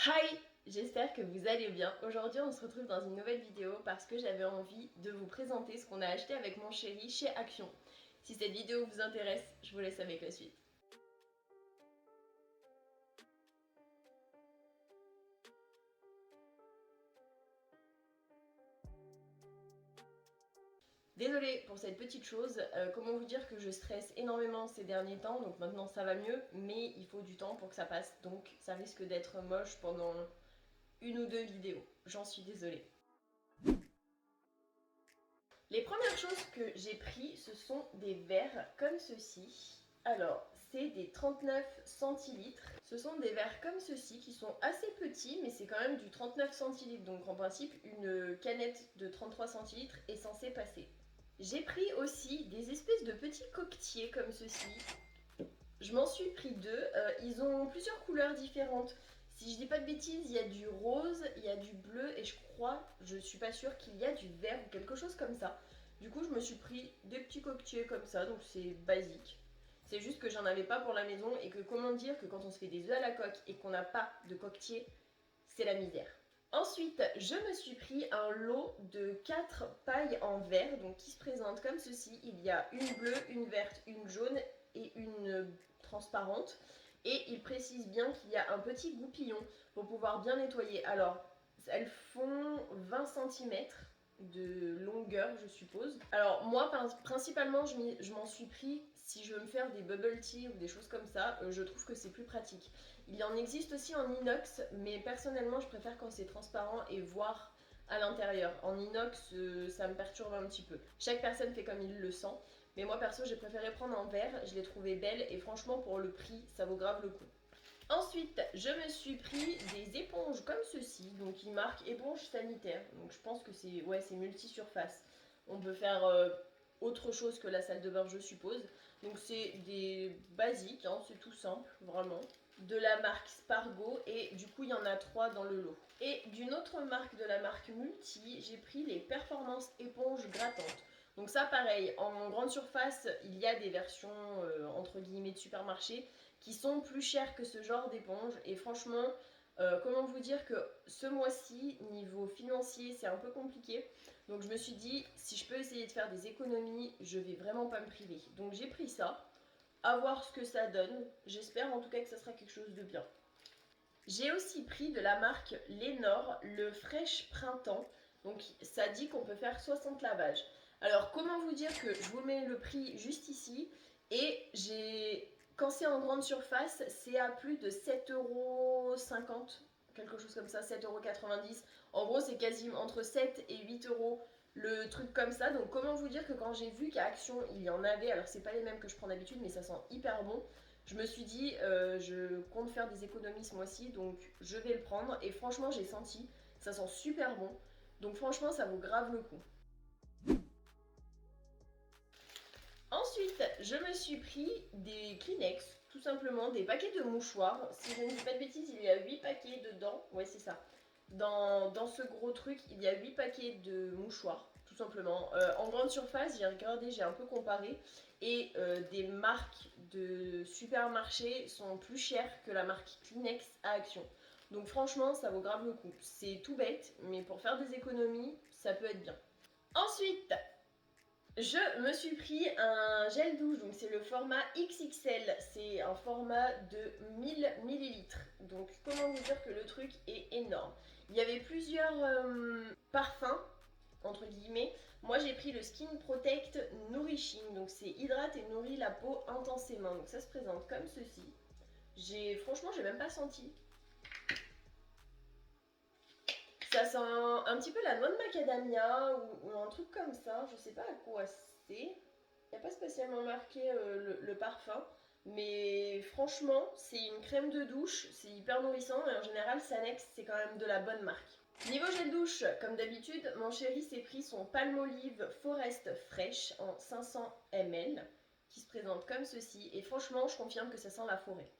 Hi, j'espère que vous allez bien. Aujourd'hui on se retrouve dans une nouvelle vidéo parce que j'avais envie de vous présenter ce qu'on a acheté avec mon chéri chez Action. Si cette vidéo vous intéresse, je vous laisse avec la suite. Désolée pour cette petite chose, comment vous dire que je stresse énormément ces derniers temps, donc maintenant ça va mieux, mais il faut du temps pour que ça passe, donc ça risque d'être moche pendant une ou deux vidéos. J'en suis désolée. Les premières choses que j'ai pris, ce sont des verres comme ceci. Alors, c'est des 39 centilitres. Ce sont des verres comme ceci qui sont assez petits, mais c'est quand même du 39 centilitres. Donc en principe, une canette de 33 centilitres est censée passer. J'ai pris aussi des espèces de petits coquetiers comme ceci. Je m'en suis pris deux. Ils ont plusieurs couleurs différentes. Si je dis pas de bêtises, il y a du rose, il y a du bleu et je suis pas sûre qu'il y a du vert ou quelque chose comme ça. Du coup, je me suis pris des petits coquetiers comme ça, donc c'est basique. C'est juste que j'en avais pas pour la maison et que comment dire que quand on se fait des œufs à la coque et qu'on n'a pas de coquetier, c'est la misère. Ensuite, je me suis pris un lot de 4 pailles en verre, donc qui se présentent comme ceci. Il y a une bleue, une verte, une jaune et une transparente. Et il précise bien qu'il y a un petit goupillon pour pouvoir bien nettoyer. Alors, elles font 20 cm de longueur, je suppose. Alors, moi, principalement, je m'en suis pris si je veux me faire des bubble tea ou des choses comme ça. Je trouve que c'est plus pratique. Il en existe aussi en inox, mais personnellement, je préfère quand c'est transparent et voir à l'intérieur. En inox, ça me perturbe un petit peu. Chaque personne fait comme il le sent. Mais moi perso j'ai préféré prendre en verre, je l'ai trouvé belle et franchement pour le prix ça vaut grave le coup. Ensuite je me suis pris des éponges comme ceci, donc ils marquent éponge sanitaire, donc je pense que c'est multi-surface. On peut faire autre chose que la salle de bain je suppose. Donc c'est des basiques, hein, c'est tout simple vraiment. De la marque Spargo et du coup il y en a 3 dans le lot. Et d'une autre marque de la marque Multi, j'ai pris les performances éponges grattantes. Donc ça pareil, en grande surface, il y a des versions entre guillemets de supermarché qui sont plus chères que ce genre d'éponge. Et franchement, comment vous dire que ce mois-ci, niveau financier, c'est un peu compliqué. Donc je me suis dit, si je peux essayer de faire des économies, je vais vraiment pas me priver. Donc j'ai pris ça, à voir ce que ça donne. J'espère en tout cas que ça sera quelque chose de bien. J'ai aussi pris de la marque Lénore le Fresh Printemps. Donc ça dit qu'on peut faire 60 lavages. Alors comment vous dire que je vous mets le prix juste ici. Et quand c'est en grande surface, c'est à plus de 7,50 €, quelque chose comme ça, 7,90 €. En gros, c'est quasiment entre 7 et 8 euros le truc comme ça. Donc comment vous dire que quand j'ai vu qu'à Action il y en avait, alors c'est pas les mêmes que je prends d'habitude, mais ça sent hyper bon. Je me suis dit, je compte faire des économies ce mois-ci, donc je vais le prendre. Et franchement, j'ai senti, ça sent super bon. Donc franchement, ça vaut grave le coup. Ensuite, je me suis pris des Kleenex, tout simplement, des paquets de mouchoirs. Si je ne dis pas de bêtises, il y a 8 paquets dedans. Ouais, c'est ça. Dans ce gros truc, il y a 8 paquets de mouchoirs, tout simplement. En grande surface, j'ai regardé, j'ai un peu comparé. Et des marques de supermarché sont plus chères que la marque Kleenex à Action. Donc franchement, ça vaut grave le coup. C'est tout bête, mais pour faire des économies, ça peut être bien. Ensuite, je me suis pris un gel douche, donc c'est le format XXL, c'est un format de 1000 millilitres. Donc comment vous dire que le truc est énorme. Il y avait plusieurs parfums, entre guillemets. Moi j'ai pris le Skin Protect Nourishing, donc c'est hydrate et nourrit la peau intensément. Donc ça se présente comme ceci. Franchement j'ai même pas senti. Ça sent un petit peu la noix de macadamia ou un truc comme ça, je sais pas à quoi c'est. Il n'y a pas spécialement marqué le parfum, mais franchement, c'est une crème de douche, c'est hyper nourrissant et en général, Sanex, c'est quand même de la bonne marque. Niveau gel douche, comme d'habitude, mon chéri s'est pris son Palmolive Forest Fresh en 500 ml qui se présente comme ceci et franchement, je confirme que ça sent la forêt.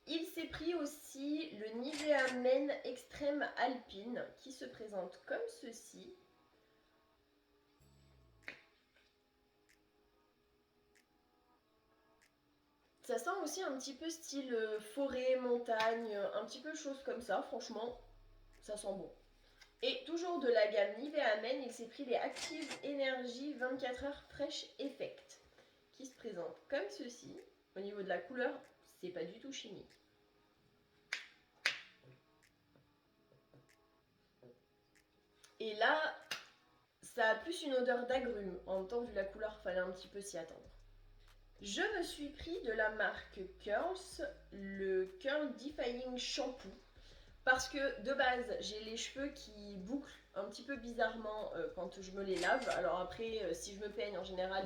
Il s'est pris aussi le Nivea Men Extrême Alpine qui se présente comme ceci. Ça sent aussi un petit peu style forêt, montagne, un petit peu chose comme ça. Franchement, ça sent bon. Et toujours de la gamme Nivea Men, il s'est pris les Active Energy 24 heures Fresh Effect, qui se présente comme ceci. Au niveau de la couleur, c'est pas du tout chimique. Et là, ça a plus une odeur d'agrumes. En même temps, vu la couleur, fallait un petit peu s'y attendre. Je me suis pris de la marque Curls, le Curl Defying Shampoo. Parce que de base, j'ai les cheveux qui bouclent un petit peu bizarrement quand je me les lave. Alors après, si je me peigne, en général,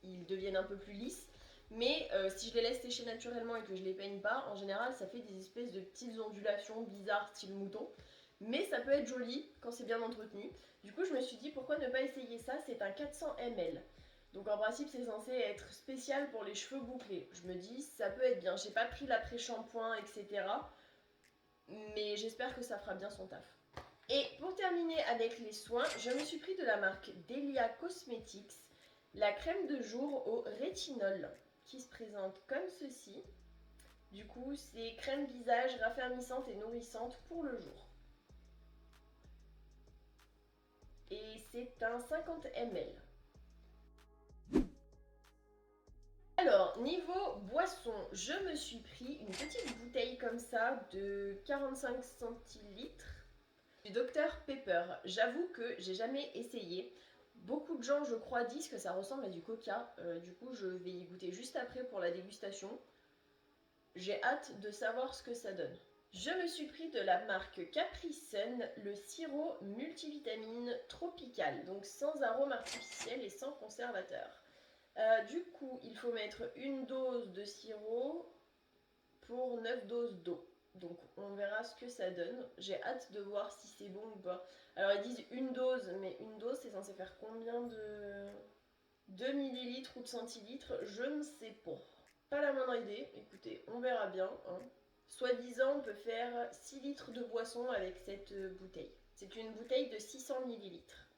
ils deviennent un peu plus lisses. Mais si je les laisse sécher naturellement et que je les peigne pas, en général, ça fait des espèces de petites ondulations bizarres, style mouton. Mais ça peut être joli quand c'est bien entretenu. Du coup, je me suis dit, pourquoi ne pas essayer ça? C'est un 400 ml. Donc en principe, c'est censé être spécial pour les cheveux bouclés. Je me dis, ça peut être bien. J'ai pas pris l'après-shampoing, etc. Mais j'espère que ça fera bien son taf. Et pour terminer avec les soins, je me suis pris de la marque Delia Cosmetics la crème de jour au rétinol qui se présente comme ceci. Du coup, c'est crème visage raffermissante et nourrissante pour le jour. Et c'est un 50 ml. Alors, niveau boisson, je me suis pris une petite bouteille comme ça de 45 centilitres du Dr Pepper. J'avoue que j'ai jamais essayé. Beaucoup de gens, je crois, disent que ça ressemble à du coca. Du coup, je vais y goûter juste après pour la dégustation. J'ai hâte de savoir ce que ça donne. Je me suis pris de la marque Capri Sun le sirop multivitamine tropical, donc sans arôme artificiel et sans conservateur. Du coup, il faut mettre une dose de sirop pour 9 doses d'eau. Donc on verra ce que ça donne. J'ai hâte de voir si c'est bon ou pas. Alors ils disent une dose, mais une dose c'est censé faire combien de millilitres ou de centilitres? Je ne sais pas. Pas la moindre idée. Écoutez, on verra bien. Hein. Soi-disant, on peut faire 6 litres de boisson avec cette bouteille. C'est une bouteille de 600 millilitres.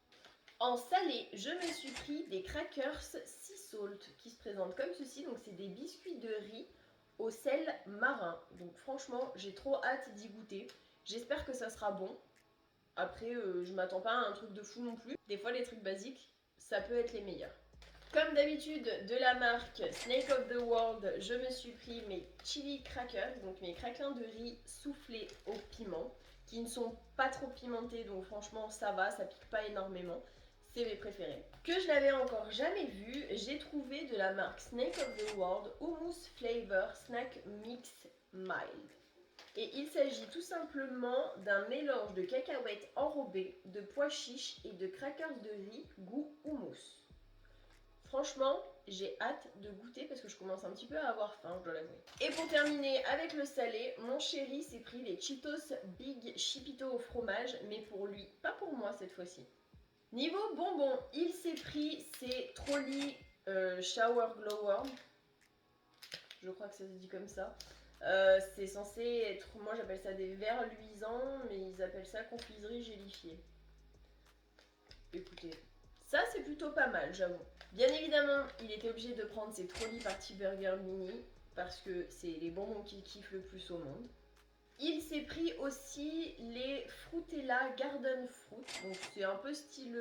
En salé, je me suis pris des crackers sea salt qui se présentent comme ceci. Donc c'est des biscuits de riz au sel marin. Donc franchement, j'ai trop hâte d'y goûter. J'espère que ça sera bon. Après, je m'attends pas à un truc de fou non plus. Des fois, les trucs basiques, ça peut être les meilleurs. Comme d'habitude, de la marque Snake of the World, je me suis pris mes chili crackers, donc mes craquelins de riz soufflés au piment, qui ne sont pas trop pimentés, donc franchement ça va, ça pique pas énormément. C'est mes préférés. Que je n'avais encore jamais vu, j'ai trouvé de la marque Snake of the World Hummus Flavor Snack Mix Mild. Et il s'agit tout simplement d'un mélange de cacahuètes enrobées, de pois chiches et de crackers de riz goût hummus. Franchement, j'ai hâte de goûter parce que je commence un petit peu à avoir faim, je dois l'avouer. Et pour terminer avec le salé, mon chéri s'est pris les Cheetos Big Chipito au fromage, mais pour lui, pas pour moi cette fois-ci. Niveau bonbons, il s'est pris ces Trolli Shower Glower. Je crois que ça se dit comme ça. C'est censé être, moi j'appelle ça des verres luisants, mais ils appellent ça confiserie gélifiée. Écoutez, ça c'est plutôt pas mal, j'avoue. Bien évidemment, il était obligé de prendre ses Trolli Party Burger Mini parce que c'est les bonbons qu'il kiffe le plus au monde. Il s'est pris aussi les Fruitella Garden Fruit. Donc c'est un peu style,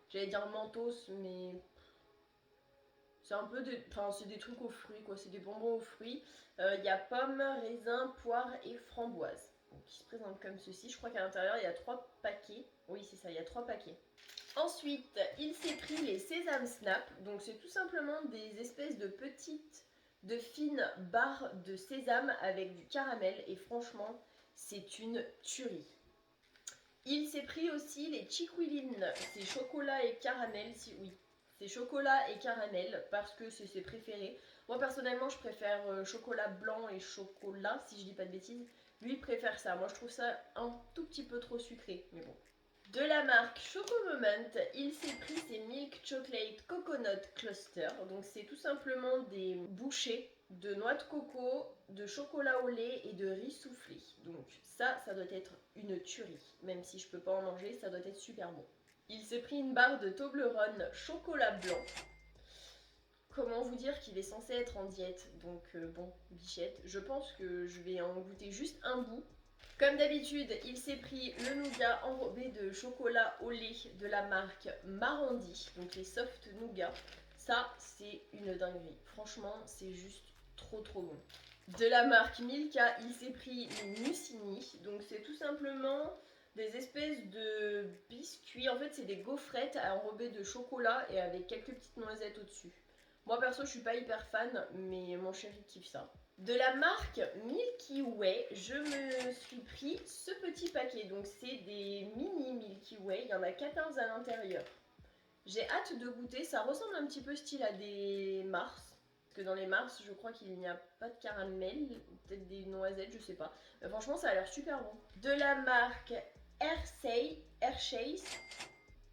j'allais dire mentos, mais c'est un peu c'est des trucs aux fruits quoi. C'est des bonbons aux fruits. Il y a pommes, raisins, poires et framboises. Donc qui se présentent comme ceci. Je crois qu'à l'intérieur il y a 3 paquets. Oui c'est ça, il y a 3 paquets. Ensuite, il s'est pris les Sésame Snap. Donc c'est tout simplement des espèces de fines barres de sésame avec du caramel. Et franchement, c'est une tuerie. Il s'est pris aussi les Chiquilines. C'est chocolat et caramel. Oui, c'est chocolat et caramel parce que c'est ses préférés. Moi personnellement, je préfère chocolat blanc et chocolat, si je dis pas de bêtises. Lui, il préfère ça. Moi, je trouve ça un tout petit peu trop sucré. Mais bon. De la marque Choco Moment, il s'est pris ses Milk Chocolate Coconut Cluster. Donc c'est tout simplement des bouchées de noix de coco, de chocolat au lait et de riz soufflé. Donc ça doit être une tuerie. Même si je peux pas en manger, ça doit être super bon. Il s'est pris une barre de Toblerone chocolat blanc. comment vous dire qu'il est censé être en diète. Donc bon, bichette, je pense que je vais en goûter juste un bout. Comme d'habitude, il s'est pris le nougat enrobé de chocolat au lait de la marque Marandi, donc les soft nougats. Ça, c'est une dinguerie. Franchement, c'est juste trop bon. De la marque Milka, il s'est pris les Mussini. Donc c'est tout simplement des espèces de biscuits. En fait, c'est des gaufrettes enrobées de chocolat et avec quelques petites noisettes au-dessus. Moi perso, je suis pas hyper fan, mais mon chéri kiffe ça. De la marque Milky Way, je me suis pris ce petit paquet. Donc c'est des mini Milky Way, il y en a 14 à l'intérieur. J'ai hâte de goûter, ça ressemble un petit peu style à des Mars. Parce que dans les Mars, je crois qu'il n'y a pas de caramel, peut-être des noisettes, je sais pas. Mais franchement, ça a l'air super bon. De la marque Hershey's,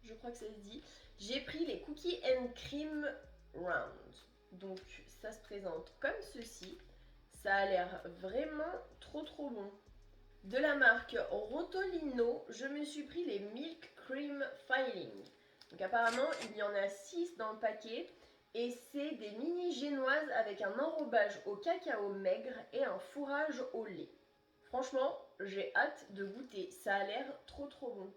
je crois que ça se dit, j'ai pris les Cookies and Cream Round. Donc ça se présente comme ceci. Ça a l'air vraiment trop bon. De la marque Rotolino, je me suis pris les Milk Cream Filling. Donc apparemment, il y en a 6 dans le paquet. Et c'est des mini génoises avec un enrobage au cacao maigre et un fourrage au lait. Franchement, j'ai hâte de goûter. Ça a l'air trop bon.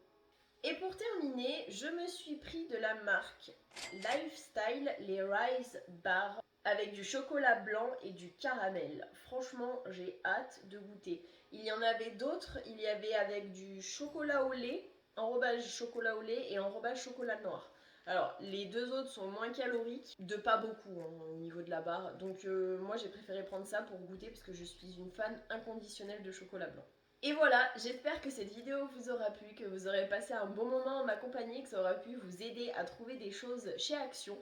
Et pour terminer, je me suis pris de la marque Lifestyle les Rice Bars avec du chocolat blanc et du caramel. Franchement, j'ai hâte de goûter. Il y en avait d'autres, il y avait avec du chocolat au lait, enrobage chocolat au lait et enrobage chocolat noir. Alors, les deux autres sont moins caloriques, de pas beaucoup hein, au niveau de la barre. Donc moi j'ai préféré prendre ça pour goûter parce que je suis une fan inconditionnelle de chocolat blanc. Et voilà, j'espère que cette vidéo vous aura plu, que vous aurez passé un bon moment en ma compagnie, que ça aura pu vous aider à trouver des choses chez Action.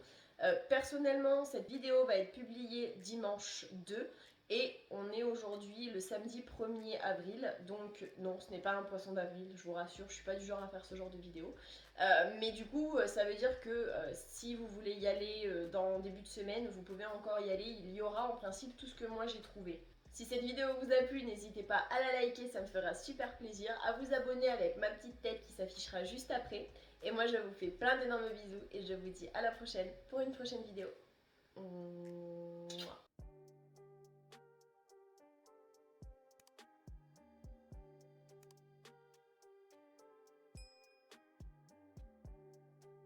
Personnellement, cette vidéo va être publiée dimanche 2 et on est aujourd'hui le samedi 1er avril. Donc non, ce n'est pas un poisson d'avril, je vous rassure, je suis pas du genre à faire ce genre de vidéo. Mais du coup, ça veut dire que si vous voulez y aller dans début de semaine, vous pouvez encore y aller. Il y aura en principe tout ce que moi j'ai trouvé. Si cette vidéo vous a plu, n'hésitez pas à la liker, ça me fera super plaisir, à vous abonner avec ma petite tête qui s'affichera juste après. Et moi je vous fais plein d'énormes bisous et je vous dis à la prochaine pour une prochaine vidéo.